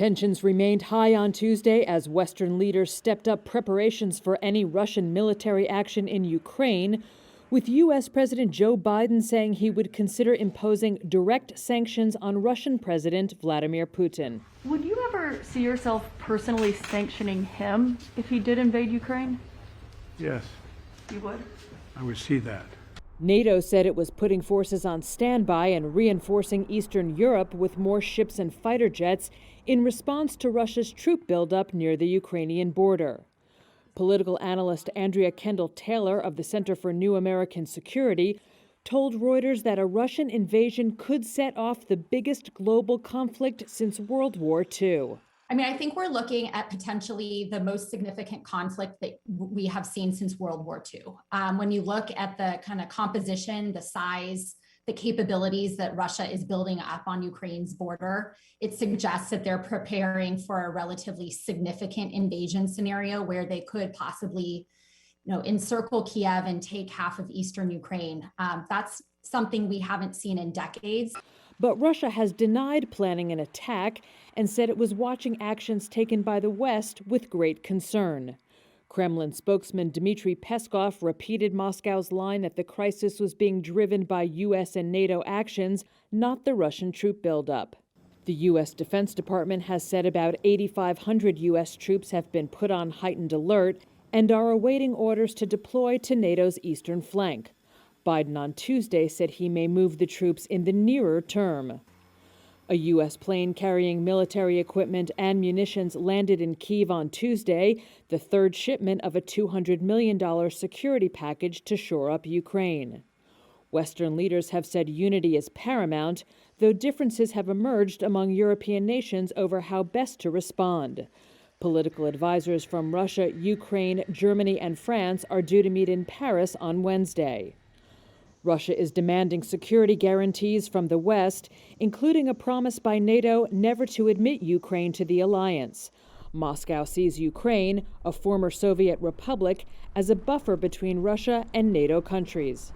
Tensions remained high on Tuesday as Western leaders stepped up preparations for any Russian military action in Ukraine, with U.S. President Joe Biden saying he would consider imposing direct sanctions on Russian President Vladimir Putin. Would you ever see yourself personally sanctioning him if he did invade Ukraine? Yes. You would? I would see that. NATO said it was putting forces on standby and reinforcing Eastern Europe with more ships and fighter jets in response to Russia's troop buildup near the Ukrainian border. Political analyst Andrea Kendall-Taylor of the Center for New American Security told Reuters that a Russian invasion could set off the biggest global conflict since World War II. I think we're looking at potentially the most significant conflict that we have seen since World War II. When you look at the kind of composition, the size, the capabilities that Russia is building up on Ukraine's border, it suggests that they're preparing for a relatively significant invasion scenario where they could possibly, encircle Kiev and take half of eastern Ukraine. That's something we haven't seen in decades. But Russia has denied planning an attack and said it was watching actions taken by the West with great concern. Kremlin spokesman Dmitry Peskov repeated Moscow's line that the crisis was being driven by U.S. and NATO actions, not the Russian troop buildup. The U.S. Defense Department has said about 8,500 U.S. troops have been put on heightened alert and are awaiting orders to deploy to NATO's eastern flank. Biden on Tuesday said he may move the troops in the nearer term. A U.S. plane carrying military equipment and munitions landed in Kyiv on Tuesday, the third shipment of a $200 million security package to shore up Ukraine. Western leaders have said unity is paramount, though differences have emerged among European nations over how best to respond. Political advisors from Russia, Ukraine, Germany, and France are due to meet in Paris on Wednesday. Russia is demanding security guarantees from the West, including a promise by NATO never to admit Ukraine to the alliance. Moscow sees Ukraine, a former Soviet republic, as a buffer between Russia and NATO countries.